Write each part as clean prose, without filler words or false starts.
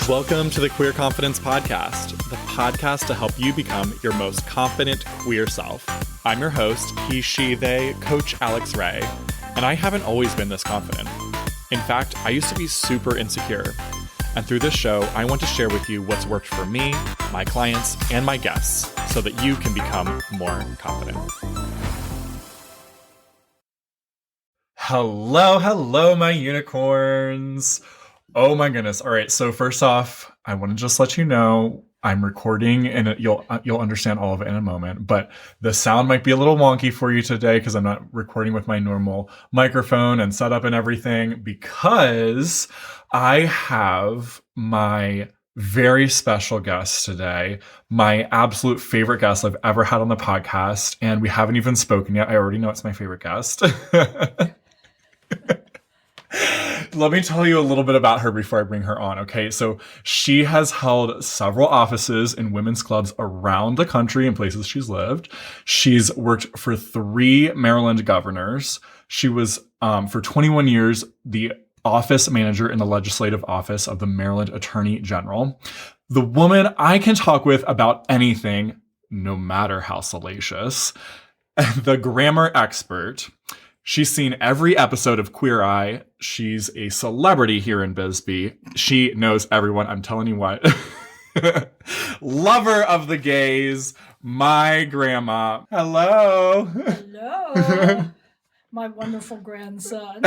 Welcome to the Queer Confidence Podcast, the podcast to help you become your most confident queer self. I'm your host, he, she, they, Coach Alex Ray, and I haven't always been this confident. In fact, I used to be super insecure. And through this show, I want to share with you what's worked for me, my clients, and my guests so that you can become more confident. Hello, my unicorns. Oh my goodness. All right. So first off, I want to just let you know I'm recording and you'll understand all of it in a moment, but the sound might be a little wonky for you today because I'm not recording with my normal microphone and setup and everything because I have my very special guest today, my absolute favorite guest I've ever had on the podcast, and we haven't even spoken yet. I already know it's my favorite guest. Let me tell you a little bit about her before I bring her on, okay? So she has held several offices in women's clubs around the country in places she's lived. She's worked for 3 Maryland governors. She was, for 21 years, the office manager in the legislative office of the Maryland Attorney General. The woman I can talk with about anything, no matter how salacious. The grammar expert. She's seen every episode of Queer Eye. She's a celebrity here in Bisbee. She knows everyone. I'm telling you what. Lover of the gays, my grandma. Hello. Hello, my wonderful grandson.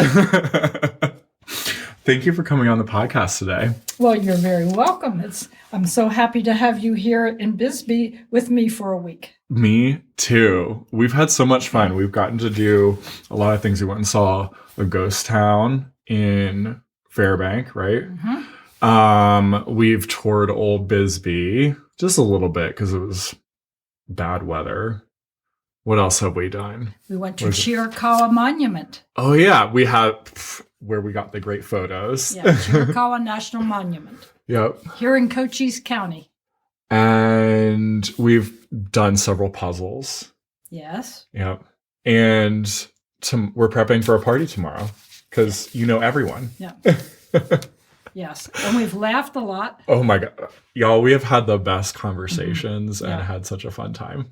Thank you for coming on the podcast today. Well, you're very welcome. I'm so happy to have you here in Bisbee with me for a week. Me too. We've had so much fun. We've gotten to do a lot of things. We went and saw a ghost town in Fairbank, right? Mm-hmm. We've toured Old Bisbee just a little bit because it was bad weather. What else have we done? We went to Chiricahua Monument. Oh yeah, we have where we got the great photos. Yeah, Chiricahua National Monument. Yep. Here in Cochise County. And we've done several puzzles. Yes. Yep. And we're prepping for a party tomorrow because you know everyone. Yeah. Yes. And we've laughed a lot. Oh my God. Y'all, we have had the best conversations and had such a fun time.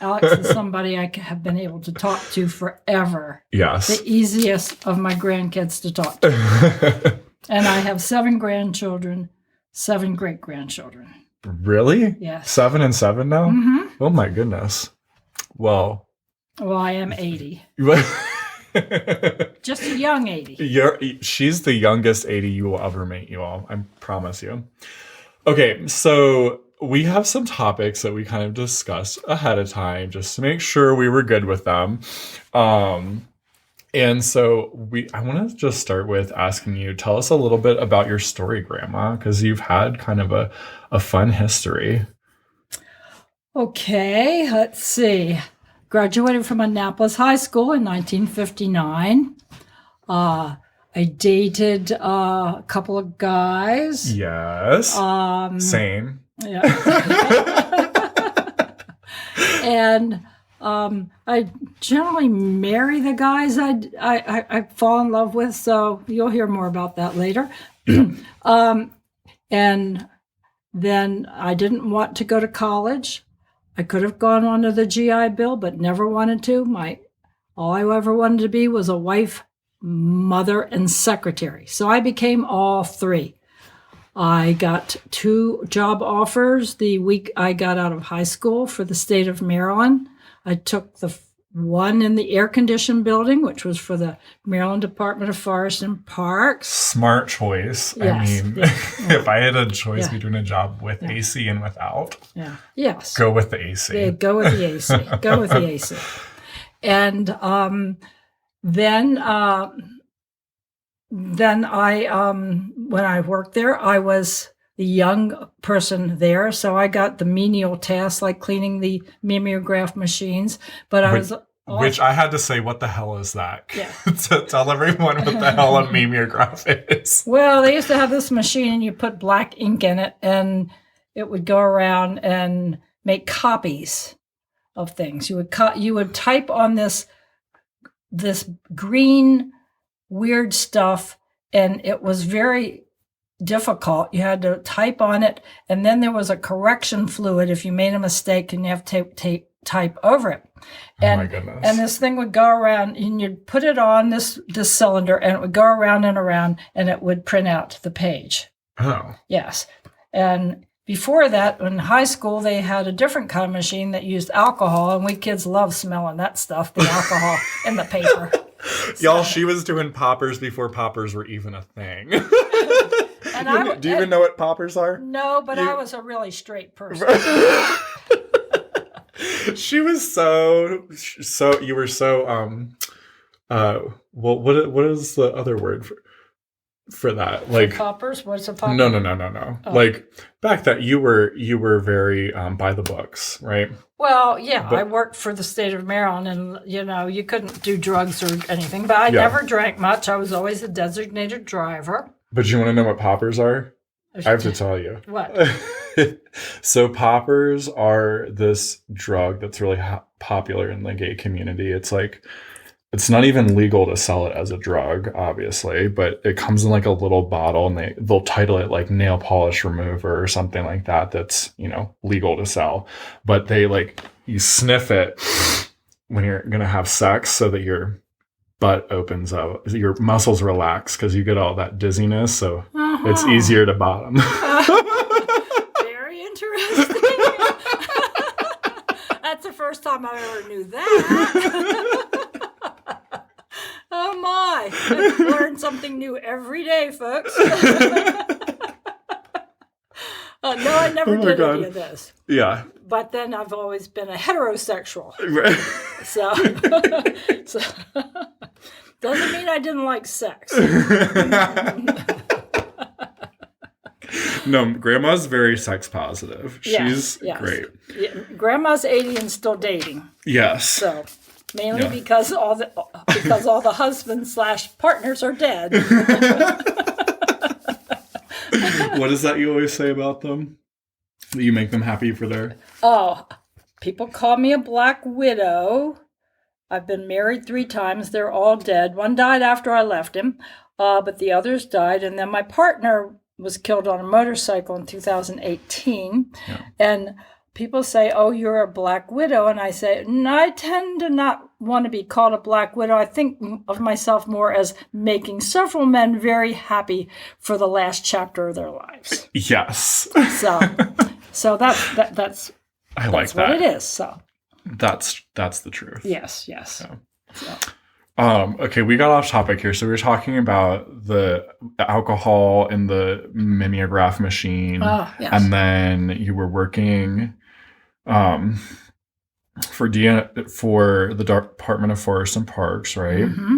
Alex is somebody I have been able to talk to forever. Yes. The easiest of my grandkids to talk to. And I have 7 grandchildren, 7 great-grandchildren. Really? Yes. 7 and 7 now? Mm-hmm. Oh my goodness. Well, I am 80. Just a young 80. She's the youngest 80 you will ever meet, you all. I promise you. Okay, so we have some topics that we kind of discussed ahead of time just to make sure we were good with them. And so I want to just start with asking you, tell us a little bit about your story, Grandma, because you've had kind of a fun history. Okay, let's see. Graduated from Annapolis High School in 1959. I dated a couple of guys. Yes. Same. Yeah. And I generally marry the guys I fall in love with, so you'll hear more about that later. And then I didn't want to go to college. I could have gone on to the GI Bill, but never wanted to. All I ever wanted to be was a wife, mother, and secretary. So I became all 3. I got 2 job offers the week I got out of high school for the state of Maryland. I took the one in the air-conditioned building, which was for the Maryland Department of Forest and Parks. Smart choice. Yes. I mean, if I had a choice between a job with AC and without, yes, go with the AC. Yeah, go with the AC. Go with the AC. And then I, when I worked there, I was the young person there, so I got the menial tasks like cleaning the mimeograph machines. But which I had to say, what the hell is that? Yeah. To tell everyone what the hell a mimeograph is. Well, they used to have this machine, and you put black ink in it, and it would go around and make copies of things. You would type on this green weird stuff, and it was very difficult. You had to type on it, and then there was a correction fluid if you made a mistake, and you have to type over it. And, oh my goodness. And this thing would go around, and you'd put it on this cylinder, and it would go around and around, and it would print out the page. Oh. Yes. And before that, in high school, they had a different kind of machine that used alcohol, and we kids love smelling that stuff, the alcohol in the paper. Y'all, she was doing poppers before poppers were even a thing. And do you even know what poppers are? No, but I was a really straight person. She was so you were so well, what is the other word for that? Like poppers? What's a popper? No. Oh. Like back that you were very by the books, right? Well, yeah, I worked for the state of Maryland, and you couldn't do drugs or anything, but I never drank much. I was always a designated driver. But you want to know what poppers are? I have to tell you. What? So poppers are this drug that's really popular in the gay community. It's like, it's not even legal to sell it as a drug, obviously, but it comes in like a little bottle, and they'll title it like nail polish remover or something like that. That's, legal to sell, but you sniff it when you're going to have sex so that your butt opens up, your muscles relax because you get all that dizziness. So it's easier to bottom. Very interesting. That's the first time I ever knew that. Oh my, I learn something new every day, folks. No, I never did any of this. Yeah. But then I've always been a heterosexual. So doesn't mean I didn't like sex. No, Grandma's very sex positive. Yes, She's great. Yeah, Grandma's 80 and still dating. Yes. So mainly because all the husbands/partners are dead. What is that you always say about them? That you make them happy for their... Oh, people call me a black widow. I've been married 3 times. They're all dead. One died after I left him, but the others died. And then my partner was killed on a motorcycle in 2018. Yeah. And people say, oh, you're a black widow. And I say, no, I tend to not want to be called a black widow. I think of myself more as making several men very happy for the last chapter of their lives. Yes. So that's I like that's that. what it is. So that's the truth. Yes. Yeah. So. Okay, we got off topic here. So we were talking about the alcohol in the mimeograph machine. Oh, yes. And then you were working for the Department of Forests and Parks, right? Mm-hmm.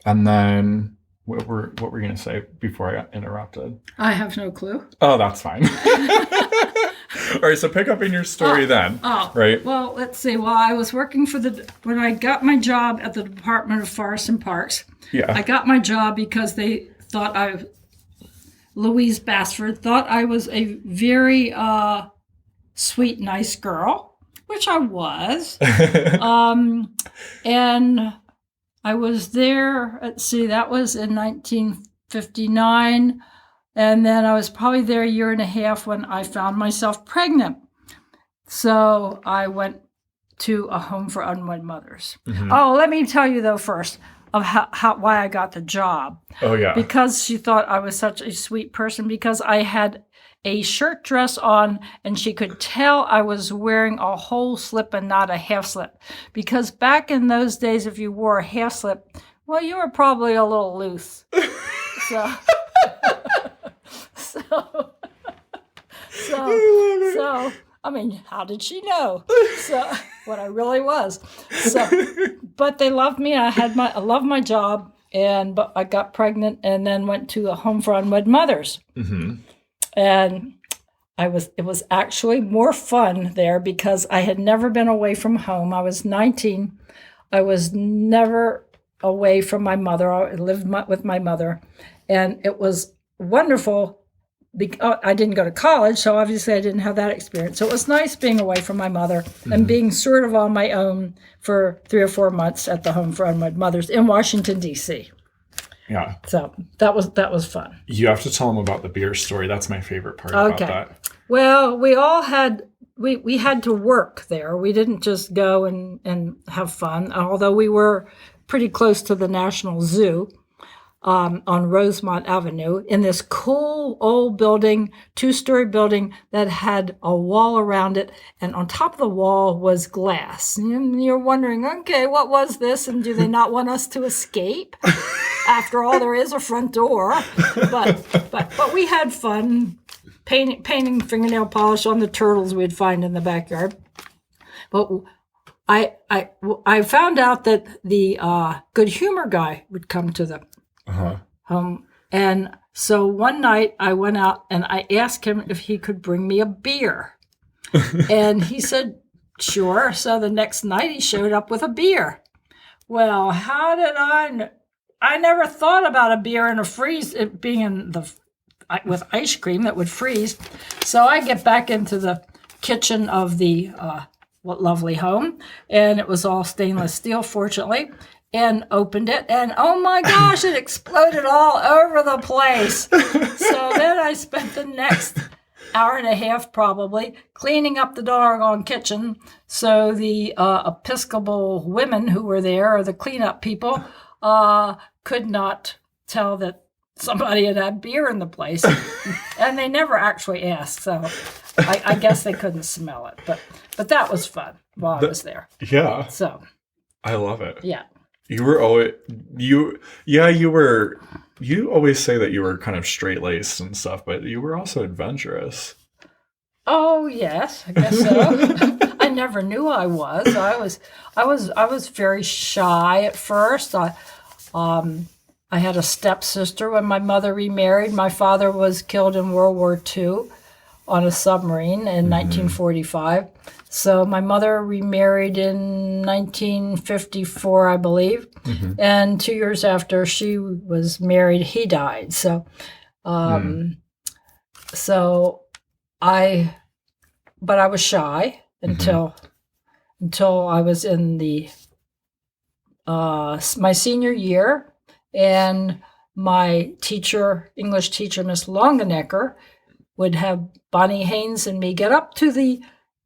And then what were you going to say before I got interrupted? I have no clue. Oh, that's fine. All right, so pick up in your story then. Right? Well, let's see. Well, I was working when I got my job at the Department of Forests and Parks. Yeah. I got my job because they thought Louise Bassford thought I was a very sweet, nice girl, which I was. And I was there, let's see, that was in 1959. And then I was probably there a year and a half when I found myself pregnant. So I went to a home for unwed mothers. Mm-hmm. Oh, let me tell you, though, first of why I got the job. Oh, yeah. Because she thought I was such a sweet person, because I had a shirt dress on, and she could tell I was wearing a whole slip and not a half slip. Because back in those days, if you wore a half slip, well, you were probably a little loose. So, I mean, how did she know? So, what I really was. So, but they loved me. I loved my job, but I got pregnant and then went to a home for unwed mothers. Mm-hmm. And it was actually more fun there because I had never been away from home. I was 19. I was never away from my mother. I lived with my mother, and it was wonderful. I didn't go to college, so obviously I didn't have that experience. So it was nice being away from my mother and being sort of on my own for 3 or 4 months at the Home for Unwed Mothers in Washington, D.C. Yeah. So that was fun. You have to tell them about the beer story. That's my favorite part about that. Well, we had to work there. We didn't just go and have fun, although we were pretty close to the National Zoo. On Rosemont Avenue in this cool old building, 2-story building that had a wall around it. And on top of the wall was glass. And you're wondering, okay, what was this? And do they not want us to escape? After all, there is a front door. But we had fun painting fingernail polish on the turtles we'd find in the backyard. But I found out that the good humor guy would come to the and so one night I went out and I asked him if he could bring me a beer. And he said, sure. So the next night he showed up with a beer. Well, how did I never thought about a beer in a freeze, it being in with ice cream that would freeze. So I get back into the kitchen of the what lovely home, and it was all stainless steel, fortunately. And opened it, and oh my gosh, it exploded all over the place. So then I spent the next hour and a half probably cleaning up the doggone kitchen. So the Episcopal women who were there, or the cleanup people, could not tell that somebody had had beer in the place. And they never actually asked, so I guess they couldn't smell it. But that was fun while I was there. Yeah. So I love it. Yeah. You were always you always say that you were kind of straight-laced and stuff, but you were also adventurous. Oh yes, I guess so. I never knew I was. I was very shy at first. I had a stepsister when my mother remarried. My father was killed in World War II on a submarine in 1945. So my mother remarried in 1954, I believe. And 2 years after she was married, he died. So, but I was shy until I was in the my senior year, and my teacher, English teacher, Miss Longenecker, would have Bonnie Haynes and me get up to the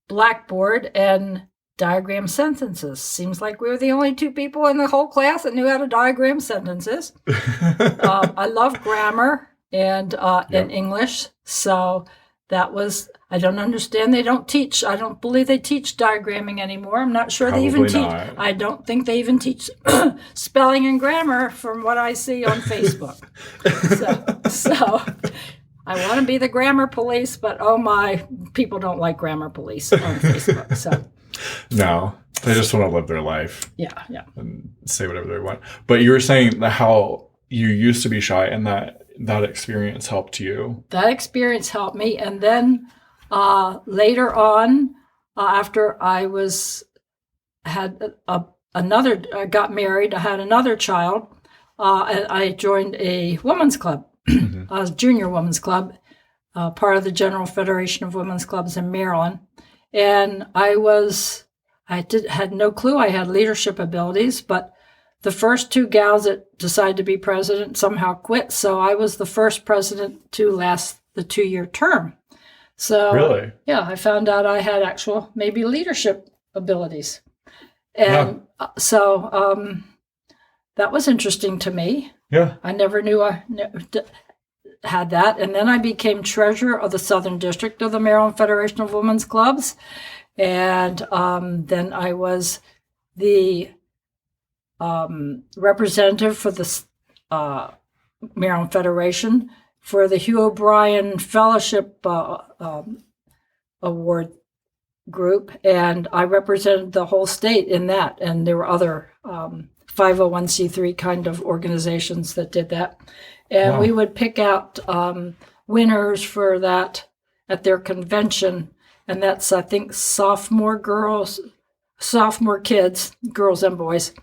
blackboard and diagram sentences. Seems like we were the only two people in the whole class that knew how to diagram sentences. I love grammar and English, so that was. I don't understand. I don't believe they teach diagramming anymore. I'm not sure they even teach. I don't think they even teach spelling and grammar from what I see on Facebook. So I want to be the grammar police, but oh my, people don't like grammar police on Facebook. So no, they just want to live their life. Yeah. And say whatever they want. But you were saying how you used to be shy, and that experience helped you. That experience helped me, and then later on, after I got married, I had another child, and I joined a women's club. A junior women's club, part of the General Federation of Women's Clubs in Maryland. And had no clue I had leadership abilities, but the first two gals that decided to be president somehow quit. So I was the first president to last the 2-year term. So really? Yeah, I found out I had actual maybe leadership abilities. And so that was interesting to me. Yeah. I never knew I had that. And then I became treasurer of the Southern District of the Maryland Federation of Women's Clubs. And then I was the representative for the Maryland Federation for the Hugh O'Brien Fellowship Award group. And I represented the whole state in that. And there were other 501c3 kind of organizations that did that. And we would pick out winners for that at their convention. And that's, I think, sophomore kids, girls and boys,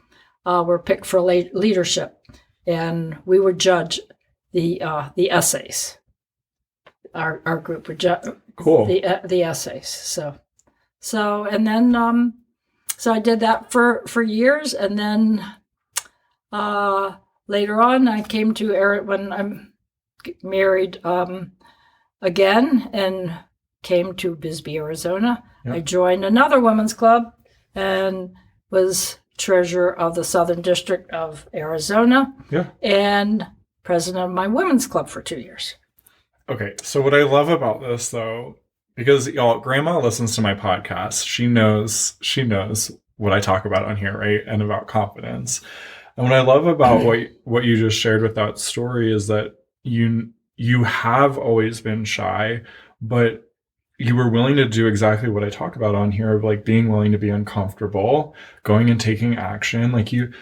were picked for leadership. And we would judge the essays. Our group would judge the essays. So and then so I did that for years, and then later on, I came to when I'm married again and came to Bisbee, Arizona. Yep. I joined another women's club and was treasurer of the Southern District of Arizona and president of my women's club for 2 years. Okay, so what I love about this, though, because y'all, Grandma listens to my podcast, she knows what I talk about on here, right, and about confidence. And what I love about what you just shared with that story is that you have always been shy, but you were willing to do exactly what I talk about on here, of like being willing to be uncomfortable, going and taking action. Like you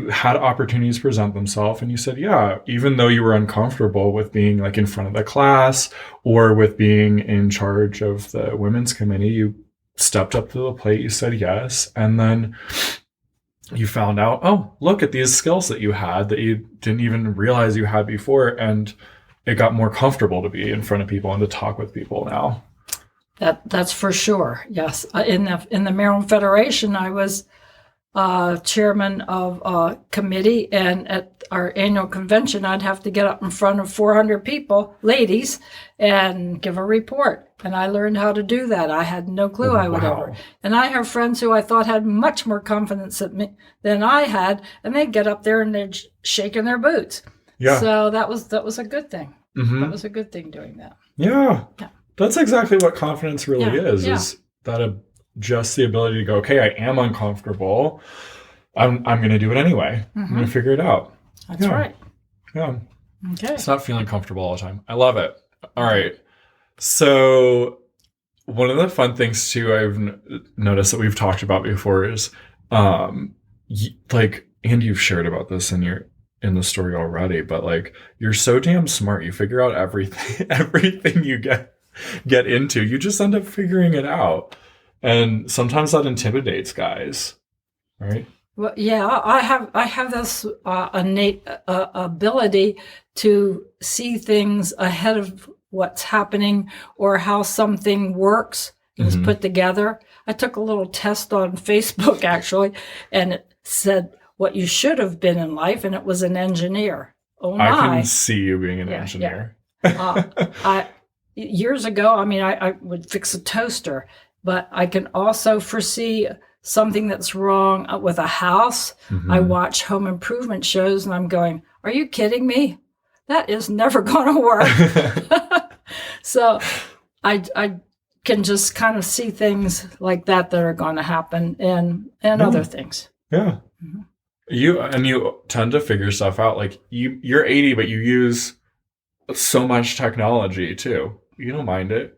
had opportunities present themselves and you said, yeah, even though you were uncomfortable with being like in front of the class or with being in charge of the women's committee, you stepped up to the plate, you said yes. And then you found out, oh, look at these skills that you had that you didn't even realize you had before. And it got more comfortable to be in front of people and to talk with people now. That's for sure. Yes. In the Maryland Federation, I was chairman of a committee, and at our annual convention, I'd have to get up in front of 400 people, ladies, and give a report. And I learned how to do that. I had no clue I would ever. And I have friends who I thought had much more confidence than I had, and they'd get up there and they're shaking their boots. Yeah. So that was a good thing. Mm-hmm. That was a good thing doing that. Yeah. That's exactly what confidence really is that just the ability to go, okay, I am uncomfortable. I'm going to do it anyway. Mm-hmm. I'm going to figure it out. That's right. Yeah. Okay. It's not feeling comfortable all the time. I love it. All right. So one of the fun things too, I've noticed that we've talked about before is like, and you've shared about this in the story already, but like, you're so damn smart. You figure out everything you get into. You just end up figuring it out. And sometimes that intimidates guys, right? Well, yeah, I have this innate ability to see things ahead of what's happening or how something works and is put together. I took a little test on Facebook, actually, and it said what you should have been in life, and it was an engineer. Oh, my. I can see you being an engineer. Yeah. Years ago, I would fix a toaster, but I can also foresee something that's wrong with a house. Mm-hmm. I watch home improvement shows and I'm going, are you kidding me? That is never going to work. So I can just kind of see things like that are going to happen and other things. Yeah. Mm-hmm. You tend to figure stuff out. Like you're 80, but you use so much technology too. You don't mind it.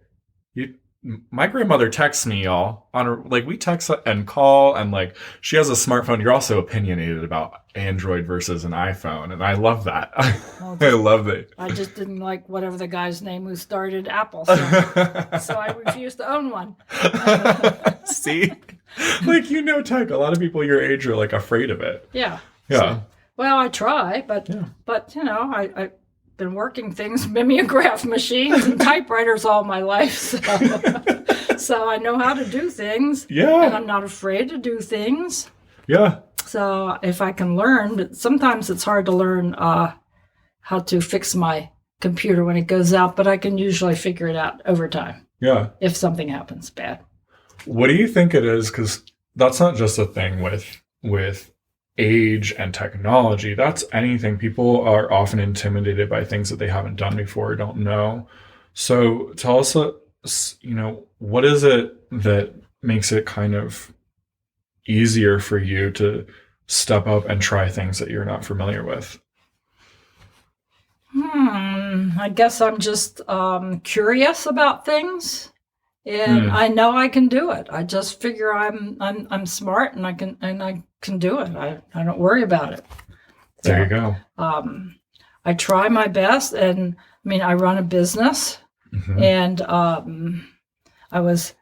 My grandmother texts me, y'all, we text and call, and like she has a smartphone. You're also opinionated about Android versus an iPhone, and I love that. I love it. I just didn't like whatever the guy's name who started Apple, so I refused to own one. See, like tech. A lot of people your age are like afraid of it. Yeah. Yeah. So, well, I try, but I been working things, mimeograph machines and typewriters all my life. So I know how to do things. Yeah. And I'm not afraid to do things. Yeah. So if I can learn, but sometimes it's hard to learn how to fix my computer when it goes out, but I can usually figure it out over time. Yeah. If something happens bad. What do you think it is? Because that's not just a thing with age and technology. That's anything. People are often intimidated by things that they haven't done before or don't know. So tell us, what is it that makes it kind of easier for you to step up and try things that you're not familiar with? I guess I'm just curious about things. And I know I can do it. I just figure I'm smart and I can do it. I don't worry about it. So, there you go. I try my best, and I run a business, and I was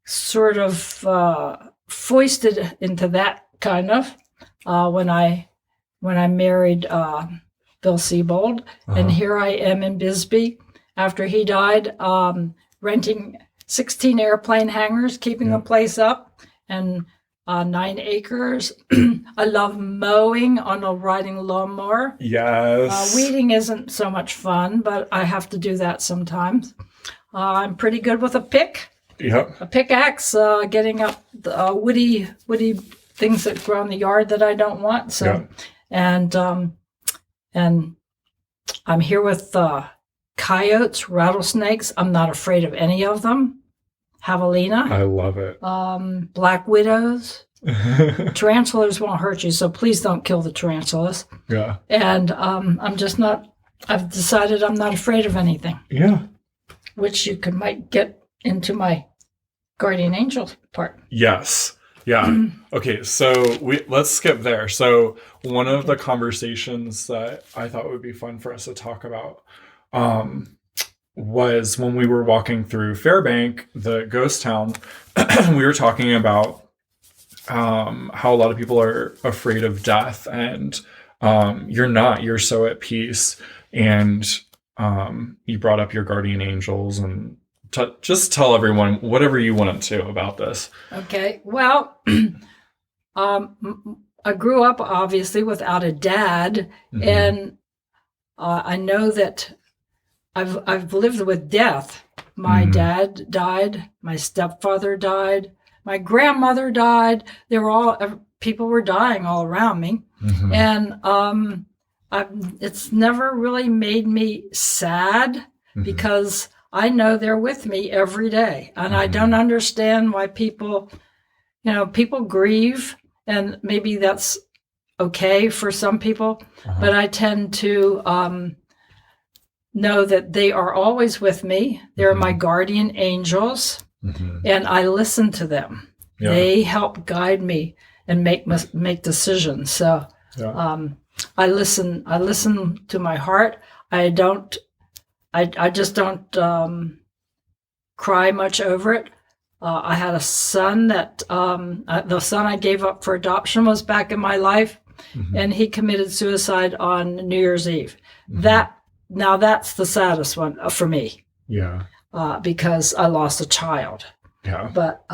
sort of foisted into that kind of when I married Bill Siebold, and here I am in Bisbee after he died, renting 16 airplane hangars, keeping the place up, and 9 acres. I love mowing on a riding lawnmower. Yes. Weeding isn't so much fun, but I have to do that sometimes. I'm pretty good with a pick, Yep. a pickaxe, getting up the woody things that grow in the yard that I don't want. So, Yeah. and I'm here with coyotes, rattlesnakes. I'm not afraid of any of them. Javelina, I love it. black widows. Tarantulas won't hurt you, so please don't kill the tarantulas. Yeah. And I'm just not. I've decided I'm not afraid of anything. Yeah. Which might get into my guardian angel part. Yes. Yeah. Okay. So let's skip there. So one of the conversations that I thought would be fun for us to talk about was when we were walking through Fairbank, the ghost town. We were talking about how a lot of people are afraid of death, and you're not. You're so at peace. And you brought up your guardian angels, and just tell everyone whatever you want to about this. Okay. Well, I grew up obviously without a dad, and I know that I've lived with death. My dad died. My stepfather died. My grandmother died. People were dying all around me, and it's never really made me sad because I know they're with me every day, and I don't understand why people grieve, and maybe that's okay for some people, but I tend to know that they are always with me. They're my guardian angels, and I listen to them. Yeah. They help guide me and make decisions. So I listen to my heart. I just don't cry much over it. I had a son that the son I gave up for adoption was back in my life, and he committed suicide on New Year's Eve. That's the saddest one for me. Yeah. Because I lost a child. Yeah. But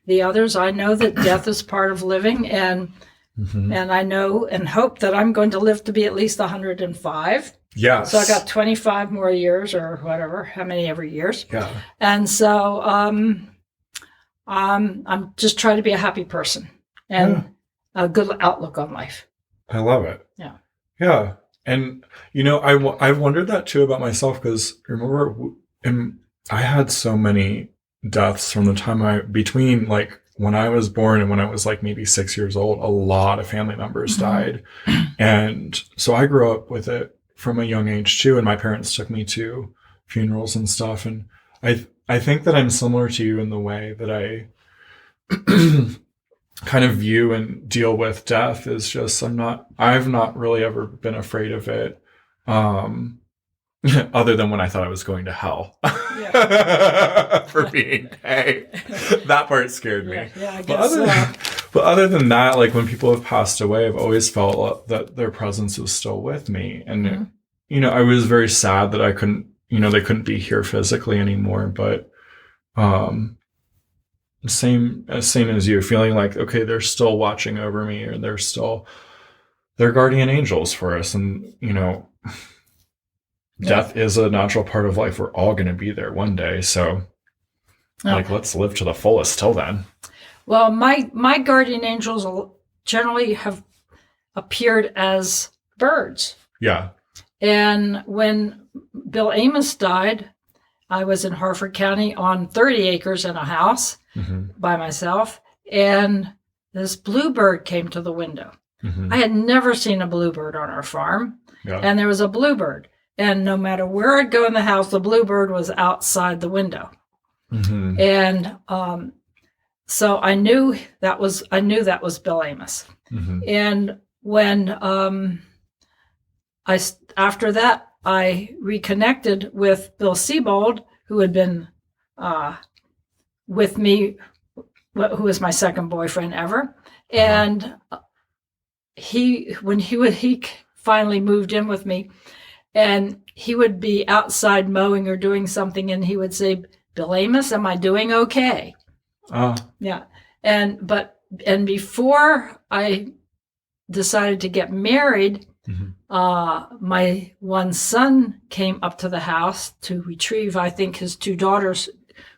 the others, I know that death is part of living, and I know and hope that I'm going to live to be at least 105. Yes. So I got 25 more years, or whatever, how many every years. Yeah. And so I'm just trying to be a happy person and a good outlook on life. I love it. Yeah. Yeah. And, I've wondered that too about myself, because remember, I had so many deaths from the time between like when I was born and when I was like maybe 6 years old. A lot of family members died. And so I grew up with it from a young age too. And my parents took me to funerals and stuff. And I think that I'm similar to you in the way that I kind of view and deal with death is just, I've not really ever been afraid of it. Other than when I thought I was going to hell for being gay. That part scared me. Yeah, I guess but other than that, like when people have passed away, I've always felt that their presence was still with me. And, I was very sad that they couldn't be here physically anymore. But same as you, feeling like, okay, they're still watching over me, or they're guardian angels for us. And, death is a natural part of life. We're all going to be there one day. So let's live to the fullest till then. Well, my guardian angels generally have appeared as birds. Yeah. And when Bill Amos died, I was in Harford County on 30 acres in a house by myself. And this bluebird came to the window. I had never seen a bluebird on our farm. Yeah. And there was a bluebird. And no matter where I'd go in the house, the bluebird was outside the window. And so I knew that was Bill Amos. And when after that, I reconnected with Bill Siebold, who had been with me, who was my second boyfriend ever. And he finally moved in with me, and he would be outside mowing or doing something, and he would say, "Bill Amos, am I doing okay?" Yeah. But and before I decided to get married, my one son came up to the house to retrieve, I think, his two daughters,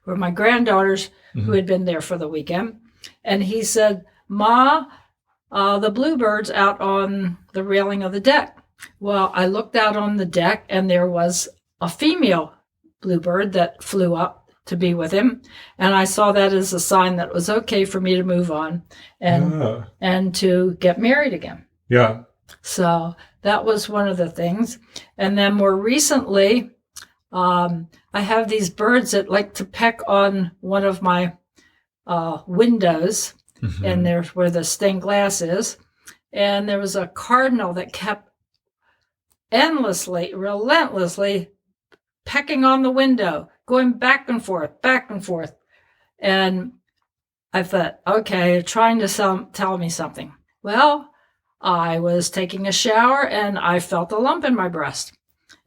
or my granddaughters, who had been there for the weekend. And he said, "Ma, the bluebirds out on the railing of the deck." Well, I looked out on the deck, and there was a female bluebird that flew up to be with him. And I saw that as a sign that it was okay for me to move on and to get married again. Yeah. So that was one of the things. And then more recently, I have these birds that like to peck on one of my windows, and there's where the stained glass is. And there was a cardinal that kept endlessly, relentlessly pecking on the window, going back and forth, back and forth. And I thought, okay, trying to tell me something. Well, I was taking a shower and I felt a lump in my breast.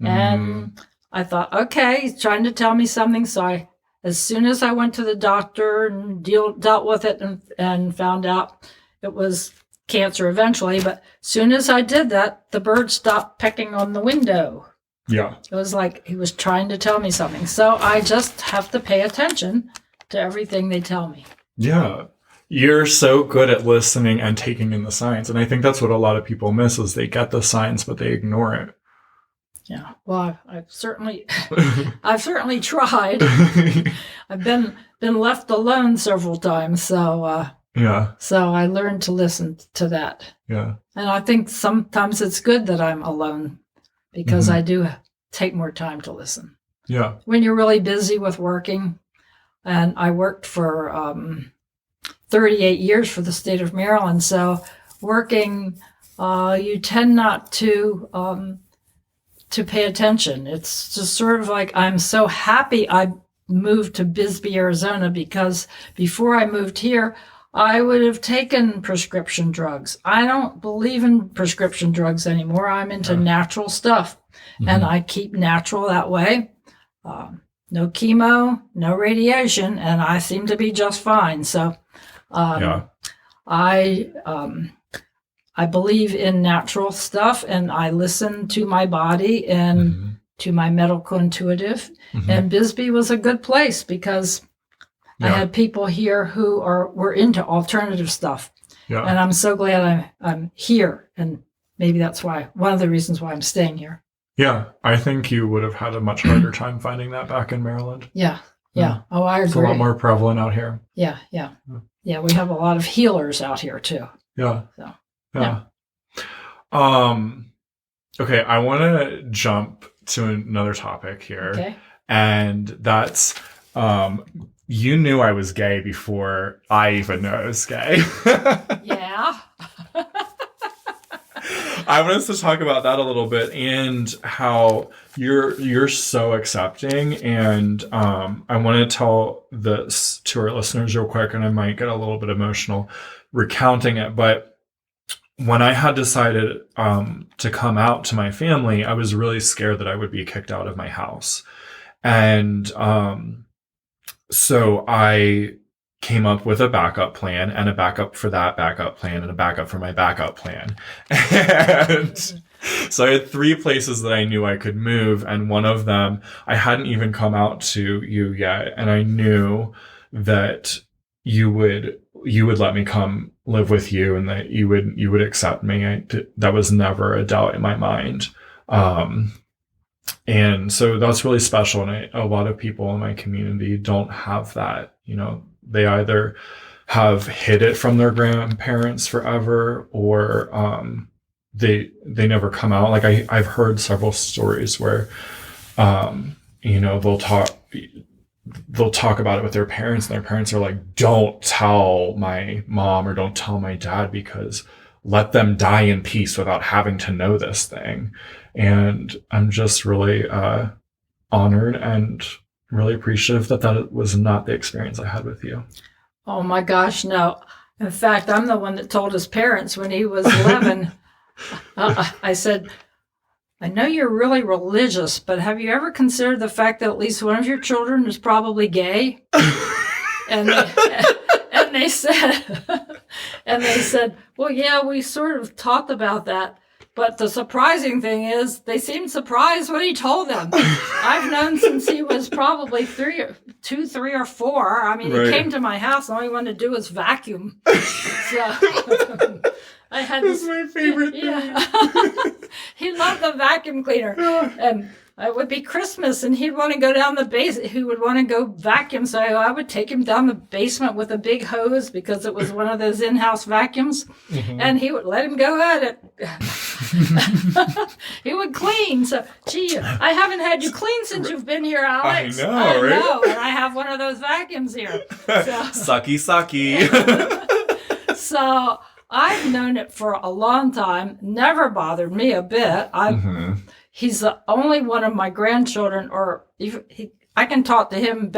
And I thought, okay, he's trying to tell me something. So as soon as I went to the doctor and dealt with it and found out it was cancer eventually, but as soon as I did that, the bird stopped pecking on the window. Yeah. It was like he was trying to tell me something. So I just have to pay attention to everything they tell me. Yeah. You're so good at listening and taking in the signs. And I think that's what a lot of people miss is they get the signs, but they ignore it. Yeah. Well, I've certainly tried. I've been left alone several times. So, so I learned to listen to that. Yeah. And I think sometimes it's good that I'm alone because I do take more time to listen. Yeah. When you're really busy with working, and I worked for 38 years for the state of Maryland. So working, you tend not to pay attention. It's just sort of like I'm so happy I moved to Bisbee, Arizona, because before I moved here, I would have taken prescription drugs. I don't believe in prescription drugs anymore. I'm into natural stuff, and I keep natural that way. No chemo, no radiation, and I seem to be just fine. So I believe in natural stuff, and I listen to my body and to my medical intuitive. And Bisbee was a good place because I had people here who were into alternative stuff. Yeah. And I'm so glad I'm here. And maybe that's one of the reasons why I'm staying here. Yeah. I think you would have had a much harder time finding that back in Maryland. Yeah. Oh, I agree. It's a lot more prevalent out here. Yeah. Yeah, we have a lot of healers out here too. Yeah. So, yeah. Okay, I want to jump to another topic here. Okay. And that's you knew I was gay before I even knew I was gay. Yeah. I want us to talk about that a little bit and how you're so accepting. And I want to tell this to our listeners real quick, and I might get a little bit emotional recounting it. But when I had decided to come out to my family, I was really scared that I would be kicked out of my house. And so I came up with a backup plan and a backup for that backup plan and a backup for my backup plan. And so I had 3 places that I knew I could move. And one of them, I hadn't even come out to you yet. And I knew that you would let me come live with you and that you would accept me. That was never a doubt in my mind. And so that's really special. And a lot of people in my community don't have that, they either have hid it from their grandparents forever or they never come out. Like I've heard several stories where they'll talk about it with their parents, and their parents are like, don't tell my mom or don't tell my dad, because let them die in peace without having to know this thing. And I'm just really honored and really appreciative that was not the experience I had with you. Oh my gosh, no. In fact, I'm the one that told his parents when he was 11. I said, I know you're really religious, but have you ever considered the fact that at least one of your children is probably gay? And they said, And they said, well, yeah, we sort of talked about that. But the surprising thing is they seemed surprised when he told them. I've known since he was probably 3 or 4. I mean, Right. he came to my house and all he wanted to do was vacuum. So I had That's my favorite thing. Yeah. He loved the vacuum cleaner. And it would be Christmas and he'd want to go down the basement. He would want to go vacuum. So I would take him down the basement with a big hose because it was one of those in-house vacuums. Mm-hmm. And he would let him go at it. He would clean. So, gee, I haven't had you clean since you've been here, Alex. I know, right? And I have one of those vacuums here. So, sucky. So I've known it for a long time. Never bothered me a bit. He's the only one of my grandchildren, or I can talk to him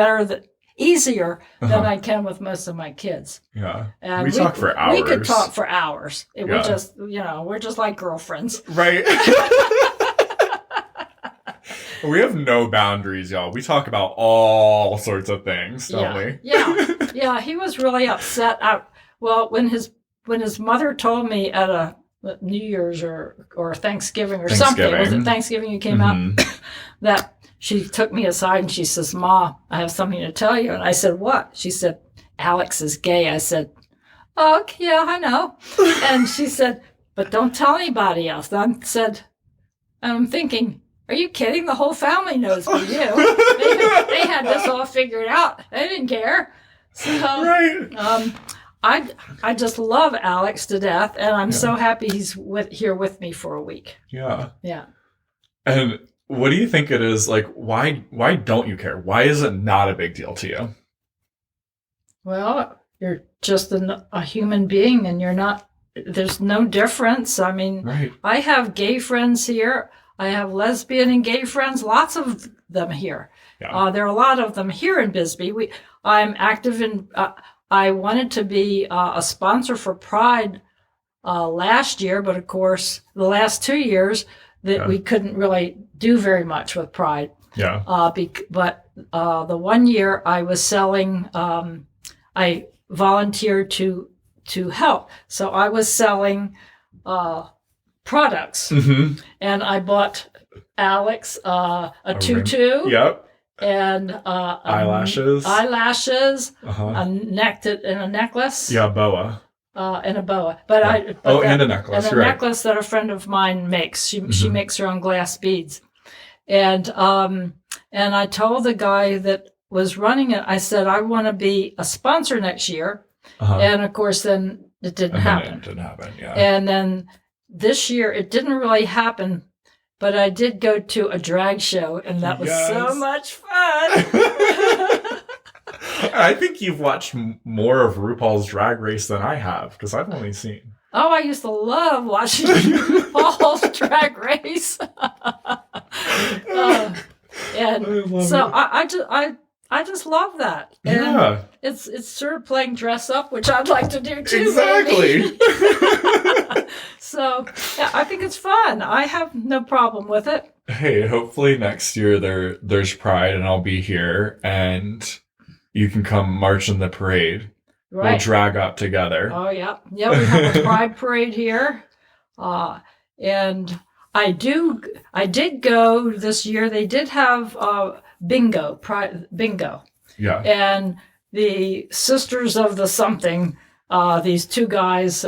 easier than I can with most of my kids. Yeah. And we talk for hours. We could talk for hours. We just, we're just like girlfriends. Right. We have no boundaries, y'all. We talk about all sorts of things, don't we? Yeah. He was really upset. When his mother told me at a New Year's or Thanksgiving or something, was it Thanksgiving you came out, that she took me aside and she says, Ma, I have something to tell you. And I said, what? She said, Alex is gay. I said, oh, yeah, I know. And she said, but don't tell anybody else. And I'm thinking, are you kidding? The whole family knows but you. They had this all figured out. They didn't care. So, right. I just love Alex to death, and I'm so happy he's here with me for a week. Yeah. Yeah. And what do you think it is? Like, why don't you care? Why is it not a big deal to you? Well, you're just a human being, and there's no difference. I mean, right. I have gay friends here. I have lesbian and gay friends, lots of them here. Yeah. There are a lot of them here in Bisbee. I'm active in... I wanted to be a sponsor for Pride last year, but of course, the last 2 years that we couldn't really do very much with Pride. Yeah. But the 1 year I was selling, I volunteered to help. So I was selling products, and I bought Alex a tutu. Ring. Yep. And eyelashes, a necklace. Yeah, boa. And a boa. And a necklace. And a necklace that a friend of mine makes. She makes her own glass beads. And I told the guy that was running it, I said, I want to be a sponsor next year. And of course, then it didn't happen. It didn't happen, yeah. And then this year, it didn't really happen. But I did go to a drag show, and that was so much fun. I think you've watched more of RuPaul's Drag Race than I have, because I've only seen. Oh, I used to love watching RuPaul's Drag Race. I just love that. And it's sort of playing dress up, which I'd like to do too. Exactly. So, yeah, I think it's fun. I have no problem with it. Hey, hopefully next year there's Pride and I'll be here and you can come march in the parade. Right. We'll drag up together. Oh, yeah. Yeah, we have a Pride parade here. And I did go this year. They did have bingo. Yeah. And the Sisters of the Something, these two guys,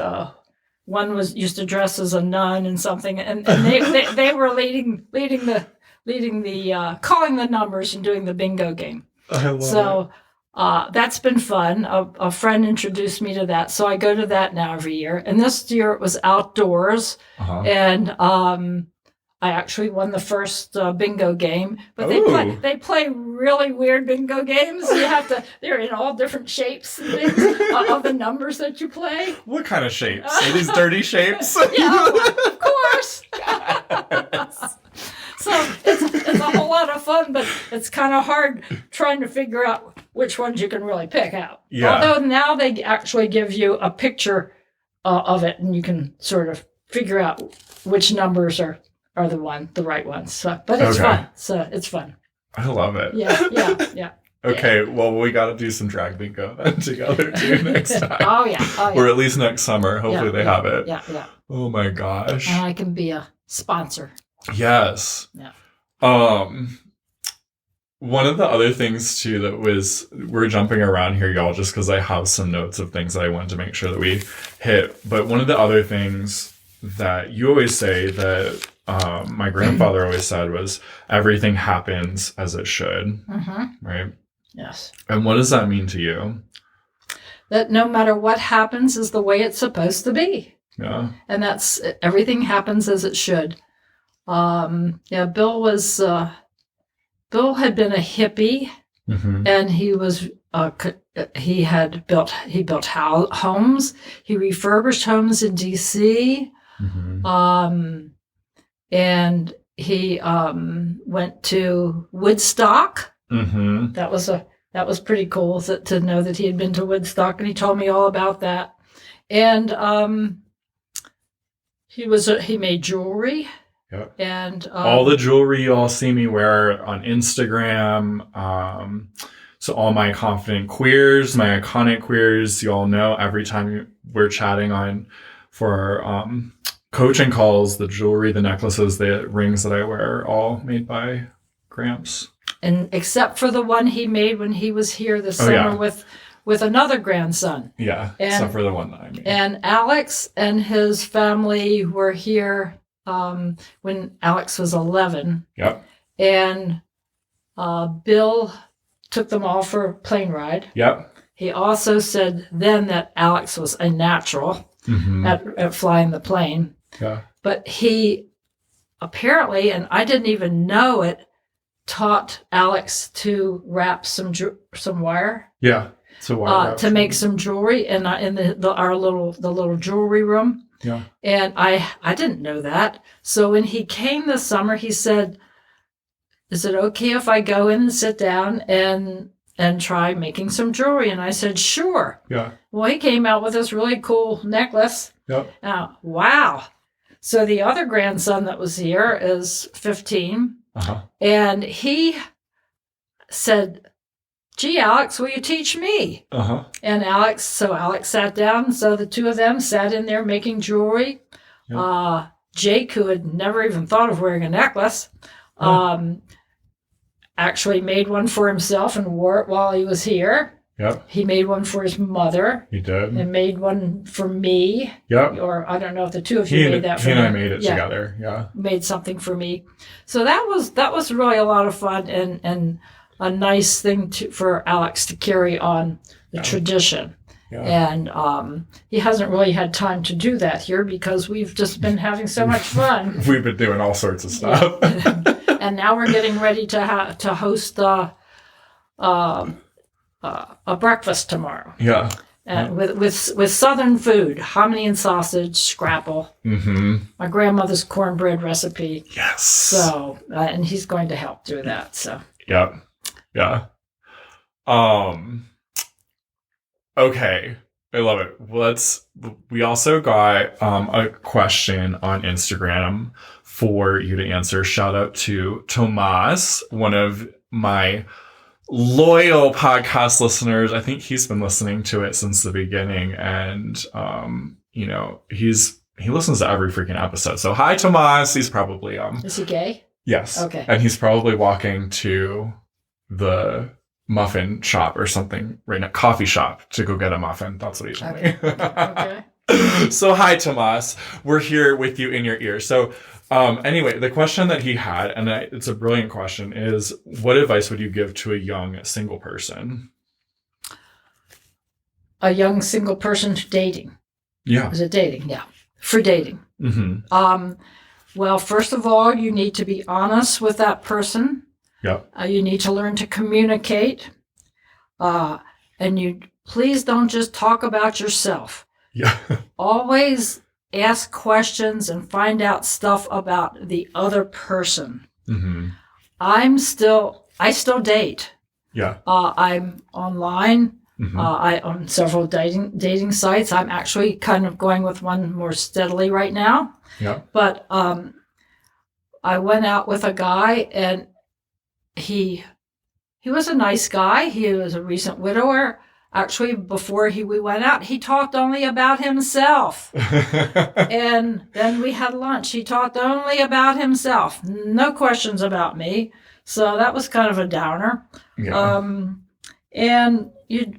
one used to dress as a nun and something, and they were leading the calling the numbers and doing the bingo game. I love it. That's been fun. A friend introduced me to that, so I go to that now every year. And this year it was outdoors, and I actually won the first bingo game. But they play really weird bingo games. They're in all different shapes and things of the numbers that you play. What kind of shapes? Are these dirty shapes? Yeah, of course. So it's a whole lot of fun, but it's kind of hard trying to figure out which ones you can really pick out. Yeah. Although now they actually give you a picture of it, and you can sort of figure out which numbers are the right ones. So, but it's fun. So it's fun. I love it. Yeah. Okay, well, we got to do some drag bingo then together too next time. Oh yeah. Oh yeah. Or at least next summer. Hopefully they have it. Yeah, yeah. Oh my gosh. And I can be a sponsor. Yes. Yeah. One of the other things too that was, we're jumping around here, y'all, just because I have some notes of things that I wanted to make sure that we hit. But one of the other things that you always say that my grandfather always said was, everything happens as it should, right? Yes. And what does that mean to you? That no matter what happens is the way it's supposed to be. Yeah. And that's, everything happens as it should. Yeah, Bill had been a hippie, and he was he built homes. He refurbished homes in D.C. And he went to Woodstock. That was pretty cool to know that he had been to Woodstock, and he told me all about that. And he made jewelry. Yep. And all the jewelry you all see me wear on Instagram. So all my confident queers, my iconic queers, you all know every time we're chatting for coaching calls, the jewelry, the necklaces, the rings that I wear are all made by Gramps. And except for the one he made when he was here this summer with another grandson. Yeah, except for the one that I made. And Alex and his family were here when Alex was 11. Yep. And Bill took them all for a plane ride. Yep. He also said then that Alex was a natural at flying the plane. Yeah. But he apparently, and I didn't even know it, taught Alex to wrap some wire. Yeah. So to make some jewelry in our little jewelry room. Yeah. And I didn't know that. So when he came this summer, he said, "Is it okay if I go in and sit down and try making some jewelry?" And I said, "Sure." Yeah. Well, he came out with this really cool necklace. Yep. Wow. So the other grandson that was here is 15. And he said, "Gee, Alex, will you teach me?" And Alex sat down. So the two of them sat in there making jewelry. Yep. Jake, who had never even thought of wearing a necklace, actually made one for himself and wore it while he was here. Yep. He made one for his mother. He did. And made one for me. Yep. Or I don't know if the two of you made that for me. He and I made it together. Yeah. Made something for me. So that was really a lot of fun and a nice thing for Alex to carry on the tradition. Yeah. And he hasn't really had time to do that here because we've just been having so much fun. We've been doing all sorts of stuff. And now we're getting ready to host a breakfast tomorrow. Yeah. With Southern food, hominy and sausage, scrapple. My grandmother's cornbread recipe. Yes. So, and he's going to help do that. So. Yep. Yeah. Okay. I love it. We also got a question on Instagram for you to answer. Shout out to Tomas, one of my loyal podcast listeners. I think he's been listening to it since the beginning, and he listens to every freaking episode. So hi, Tomas. He's probably Is he gay? Yes. Okay. And he's probably walking to the muffin shop or something right now, coffee shop, to go get a muffin. That's what he's doing. Okay. So hi, Tomas. We're here with you in your ear. So anyway, the question that he had, and it's a brilliant question, is what advice would you give to a young single person? A young single person dating. Yeah. Is it dating? Yeah. For dating. Well, first of all, you need to be honest with that person. Yeah. You need to learn to communicate. And you please don't just talk about yourself. Yeah. Always ask questions and find out stuff about the other person. I still date. Yeah. I'm online. I on several dating sites. I'm actually kind of going with one more steadily right now. Yeah. But I went out with a guy and he he was a nice guy. He was a recent widower. Actually, before we went out, he talked only about himself. And then we had lunch. He talked only about himself. No questions about me. So that was kind of a downer. Yeah.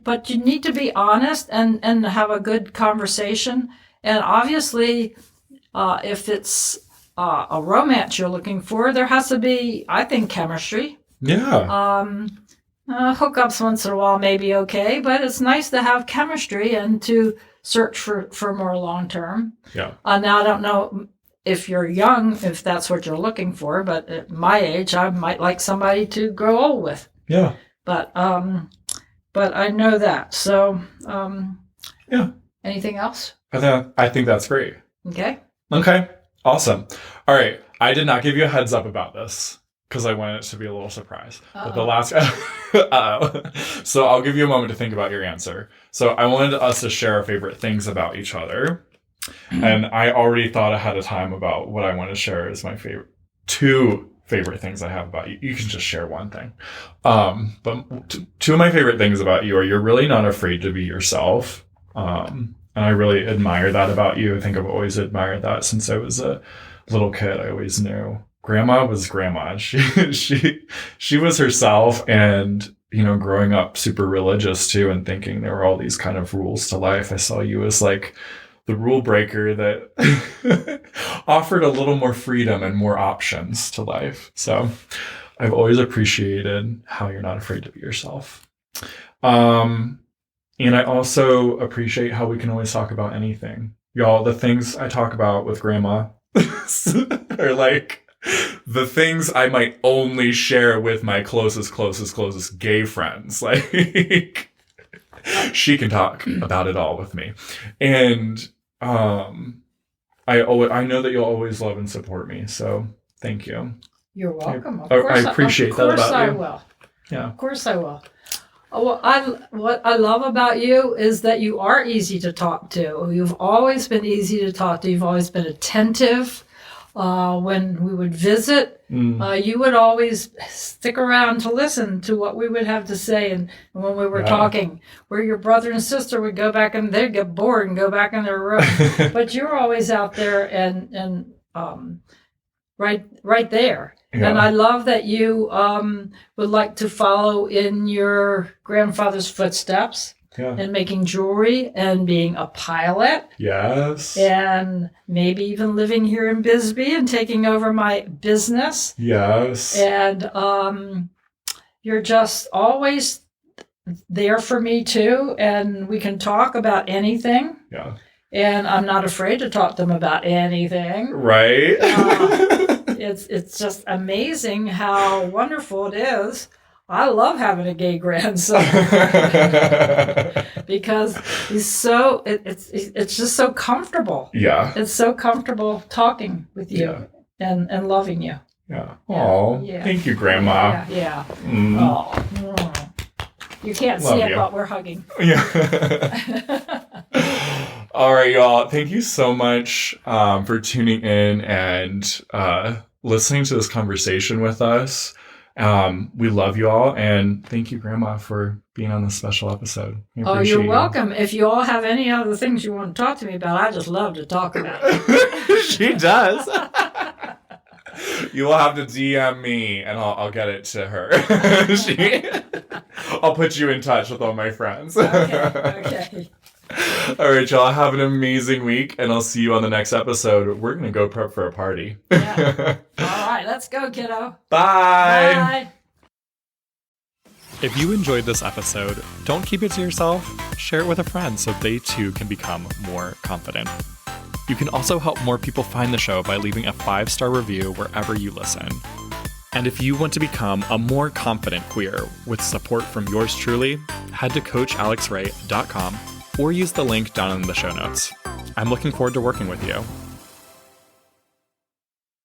But you need to be honest and have a good conversation. And obviously, if it's a romance you're looking for, there has to be, I think, chemistry. Yeah. Hookups once in a while may be okay, but it's nice to have chemistry and to search for more long term. Yeah. Now, I don't know if you're young, if that's what you're looking for, but at my age, I might like somebody to grow old with. Yeah. But I know that. So, yeah. Anything else? I think that's great. Okay. Okay. Awesome. All right. I did not give you a heads up about this because I wanted it to be a little surprise. But the last, so I'll give you a moment to think about your answer. So I wanted us to share our favorite things about each other. And I already thought ahead of time about what I want to share as my two favorite things I have about you. You can just share one thing. But two of my favorite things about you are you're really not afraid to be yourself. And I really admire that about you. I think I've always admired that since I was a little kid. I always knew Grandma was Grandma. She was herself, and growing up super religious too, and thinking there were all these kind of rules to life. I saw you as like the rule breaker that offered a little more freedom and more options to life. So I've always appreciated how you're not afraid to be yourself. And I also appreciate how we can always talk about anything. Y'all, the things I talk about with Grandma are like the things I might only share with my closest gay friends. Like, she can talk about it all with me. And I know that you'll always love and support me. So thank you. You're welcome. I appreciate that about you. Of course I will. Yeah. Of course I will. What I love about you is that you are easy to talk to. You've always been easy to talk to. You've always been attentive. When we would visit, you would always stick around to listen to what we would have to say. And when we were talking, where your brother and sister would go back and they'd get bored and go back in their room. But you were always out there and right there. Yeah. And I love that you would like to follow in your grandfather's footsteps. Yeah. And making jewelry and being a pilot. Yes. And maybe even living here in Bisbee and taking over my business. Yes. And you're just always there for me too. And we can talk about anything. Yeah. And I'm not afraid to talk to them about anything. Right. It's just amazing how wonderful it is. I love having a gay grandson because he's so it's just so comfortable. Yeah, it's so comfortable talking with you and loving you. Yeah. Oh, thank you, Grandma. Yeah. Oh, you can't see it, but we're hugging. Yeah. All right, y'all. Thank you so much for tuning in and listening to this conversation with us. We love you all, and thank you, Grandma, for being on this special episode. You're welcome. If you all have any other things you want to talk to me about, I just love to talk about it. She does. You will have to DM me, and I'll get it to her. I'll put you in touch with all my friends. Okay. All right, y'all. Have an amazing week, and I'll see you on the next episode. We're going to go prep for a party. Yeah. All right, let's go, kiddo. Bye. Bye. If you enjoyed this episode, don't keep it to yourself. Share it with a friend so they too can become more confident. You can also help more people find the show by leaving a 5-star review wherever you listen. And if you want to become a more confident queer with support from yours truly, head to CoachAlexRay.com or use the link down in the show notes. I'm looking forward to working with you.